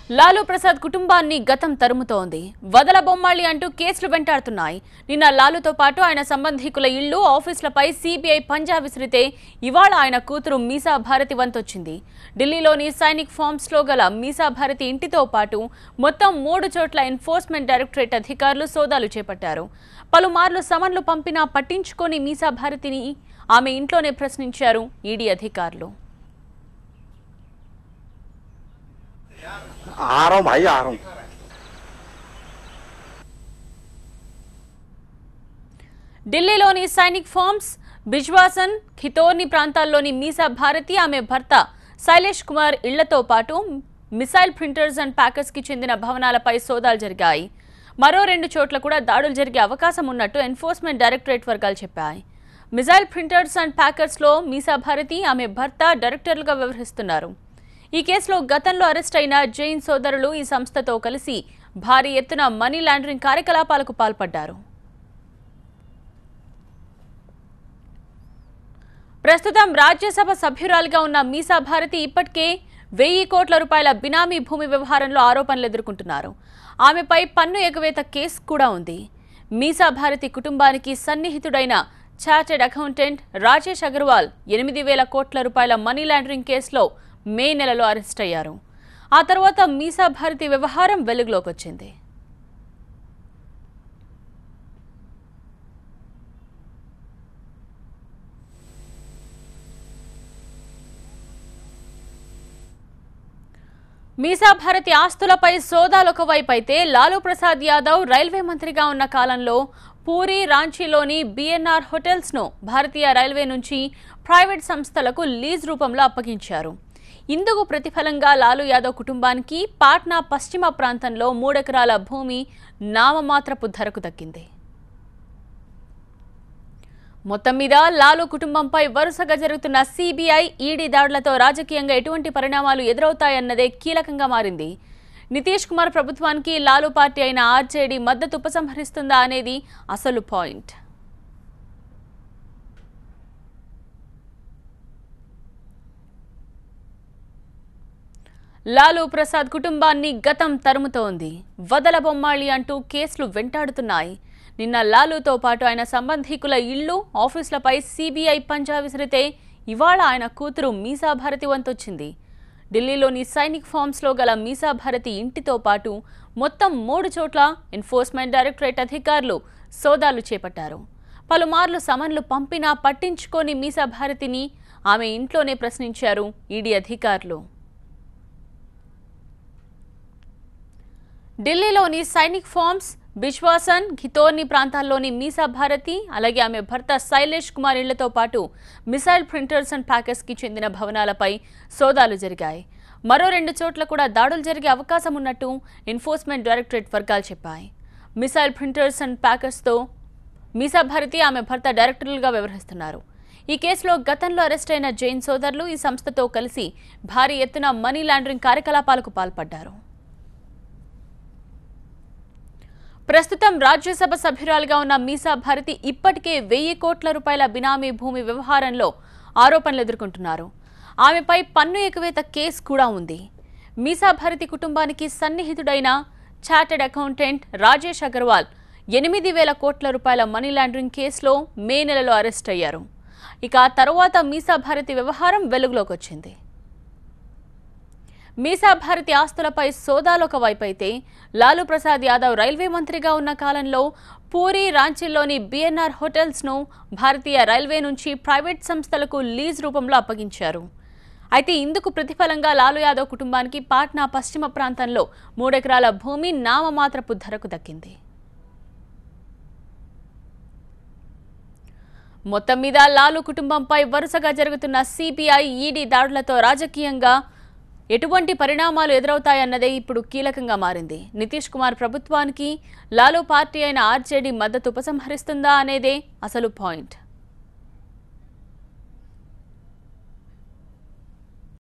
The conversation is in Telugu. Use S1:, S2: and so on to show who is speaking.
S1: లాలూ ప్రసాద్ కుటుంబాన్ని గతం తరుముతోంది. వదల బొమ్మాళి అంటూ కేసులు వెంటాడుతున్నాయి. నిన్న లాలూతో పాటు ఆయన సంబంధికుల ఇళ్లు, ఆఫీసులపై సీబీఐ పంజా విసిరితే ఇవాళ ఆయన కూతురు మీసా భారతి వంతొచ్చింది. ఢిల్లీలోని సైనిక్ ఫార్మ్స్ లో గల మీసా భారతి ఇంటితో పాటు మొత్తం 3 చోట్ల ఎన్ఫోర్స్మెంట్ డైరెక్టరేట్ అధికారులు సోదాలు చేపట్టారు. పలుమార్లు సమన్లు పంపినా పట్టించుకోని మీసా భారతిని ఆమె ఇంట్లోనే ప్రశ్నించారు ఈడీ అధికారులు.
S2: आ रहा हूँ भाई, आ रहा हूँ।
S1: ఢిల్లీలోని సైనిక్ ఫార్మ్స్, బిజ్వాసన్, ఖితోర్ని ప్రాంతాల్లోని మీసా భారతి, ఆమె భర్త శైలేష్ కుమార్ ఇళ్లతో పాటు మిసైల్ ప్రింటర్స్ అండ్ ప్యాకర్స్ కి చెందిన భవనాలపై సోదాలు జరిగాయి. మరో 2 చోట్ల కూడా దాడులు జరిగే అవకాశం ఉన్నట్టు ఎన్ఫోర్స్మెంట్ డైరెక్టరేట్ వర్గాలు చెప్పాయి. మిసైల్ ప్రింటర్స్ అండ్ ప్యాకర్స్ లో మీసా భారతి, ఆమె భర్త డైరెక్టర్లుగా వ్యవహరిస్తున్నారు. ఈ కేసులో గతంలో అరెస్ట్ అయిన జైన్ సోదరులు ఈ సంస్థతో కలిసి భారీ ఎత్తున మనీ లాండరింగ్ కార్యకలాపాలకు పాల్పడ్డారు. ప్రస్తుతం రాజ్యసభ సభ్యురాలిగా ఉన్న మీసా భారతి ఇప్పటికే 1000 కోట్ల రూపాయల బినామీ భూమి వ్యవహారంలో ఆరోపణలు ఎదుర్కొంటున్నారు. ఆమెపై పన్ను ఎగవేత కేసు కూడా ఉంది. మీసా భారతి కుటుంబానికి సన్నిహితుడైన చార్టెడ్ అకౌంటెంట్ రాజేష్ అగర్వాల్ 8000 కోట్ల రూపాయల మనీ లాండరింగ్ కేసులో మే నెలలో అరెస్ట్ అయ్యారు. ఆ తర్వాత మీసా భారతి వ్యవహారం వెలుగులోకి వచ్చింది. మీసా భారతి ఆస్తులపై సోదాలు ఒకవైపు అయితే, లాలూ ప్రసాద్ యాదవ్ రైల్వే మంత్రిగా ఉన్న కాలంలో పూరి, రాంచీలోని బిఎన్ఆర్ హోటల్స్ ను భారతీయ రైల్వే నుంచి ప్రైవేట్ సంస్థలకు లీజ్ రూపంలో అప్పగించారు. ఇందుకు ప్రతిఫలంగా లాలూ యాదవ్ కుటుంబానికి పాట్నా పశ్చిమ ప్రాంతంలో 3 ఎకరాల భూమి నామమాత్రపు ధరకు దక్కింది. మొత్తం మీద లాలూ కుటుంబంపై వరుసగా జరుగుతున్న సీబీఐ, ఈడీ దాడులతో రాజకీయంగా ఎటువంటి పరిణామాలు ఎదురవుతాయన్నదే కీలకంగా మారింది. నితీష్ కుమార్ ప్రభుత్వానికి లాలూ పార్టీ అయిన ఆర్జేడీ మద్దతు ఉపసంహరిస్తుందా అనేది అసలు పాయింట్. లాలూ ప్రసాద్ కుటుంబాన్ని గతం తరుముతోంది. వదల బొమ్మాళి అంటూ కేసులు వెంటాడుతున్నాయి. నిన్న లాలూతో పాటు ఆయన సంబంధికుల ఇళ్లు, ఆఫీసులపై సీబీఐ పంజా విసిరితే ఇవాళ ఆయన కూతురు మీసా భారతి వంతొచ్చింది. ఢిల్లీలోని సైనిక్ ఫార్మ్స్ లో గల మీసా భారతి ఇంటితో పాటు మొత్తం 3 చోట్ల ఎన్ఫోర్స్మెంట్ డైరెక్టరేట్ అధికారులు సోదాలు చేపట్టారు. పలుమార్లు సమన్లు పంపినా పట్టించుకోని మీసా భారతిని ఆమె ఇంట్లోనే ప్రశ్నించారు ఈడీ అధికారులు. ఢిల్లీలోని సైనిక్ ఫార్మ్స్, బిజ్వాసన్, ఖితోర్ని ప్రాంతాల్లోని మీసా భారతి, అలాగే ఆమె భర్త శైలేష్ కుమార్ ఇళ్లతో పాటు మిసైల్ ప్రింటర్స్ అండ్ ప్యాకర్స్ కి చెందిన భవనాలపై సోదాలు జరిగాయి. మరో 2 చోట్ల కూడా దాడులు జరిగే అవకాశం ఉన్నట్టు ఎన్ఫోర్స్మెంట్ డైరెక్టరేట్ వర్గాలు చెప్పాయి. మిసైల్ ప్రింటర్స్ అండ్ ప్యాకర్స్ తో మీసా భారతి, ఆమె భర్త డైరెక్టర్లుగా వ్యవహరిస్తున్నారు. ఈ కేసులో గతంలో అరెస్ట్ అయిన జైన్ సోదరులు ఈ సంస్థతో కలిసి భారీ ఎత్తున మనీ లాండరింగ్ కార్యకలాపాలకు పాల్పడ్డారు. ప్రస్తుతం రాజ్యసభ సభ్యురాలుగా ఉన్న మీసా భారతి ఇప్పటికే 1000 కోట్ల రూపాయల బినామీ భూమి వ్యవహారంలో ఆరోపణలు ఎదుర్కొంటున్నారు. ఆమెపై పన్ను ఎగవేత కేసు కూడా ఉంది. మీసా భారతి కుటుంబానికి సన్నిహితుడైన చార్టెడ్ అకౌంటెంట్ రాజేష్ అగర్వాల్ 8000 కోట్ల రూపాయల మనీ లాండరింగ్ కేసులో మే నెలలో అరెస్ట్ అయ్యారు. ఇక ఆ తర్వాత మీసా భారతి వ్యవహారం వెలుగులోకి వచ్చింది. మీసా భారతి ఆస్తులపై సోదాలు ఒకవైపు అయితే, లాలూ ప్రసాద్ యాదవ్ రైల్వే మంత్రిగా ఉన్న కాలంలో పూరి, రాంచీలోని బిఎన్ఆర్ హోటల్స్ ను భారతీయ రైల్వే నుంచి ప్రైవేట్ సంస్థలకు లీజ్ రూపంలో అప్పగించారు. అయితే ఇందుకు ప్రతిఫలంగా లాలూ యాదవ్ కుటుంబానికి పాట్నా పశ్చిమ ప్రాంతంలో 3 ఎకరాల భూమి నామమాత్రపు ధరకు దక్కింది. మొత్తం మీద లాలూ కుటుంబంపై వరుసగా జరుగుతున్న సీబీఐ, ఈడీ దాడులతో రాజకీయంగా ఎటువంటి పరిణామాలు ఎదురవుతాయన్నదే ఇప్పుడు కీలకంగా మారింది. నితీష్ కుమార్ ప్రభుత్వానికి లాలూ పార్టీ అయిన ఆర్జేడీ మద్దతు ఉపసంహరిస్తుందా అనేదే అసలు పాయింట్.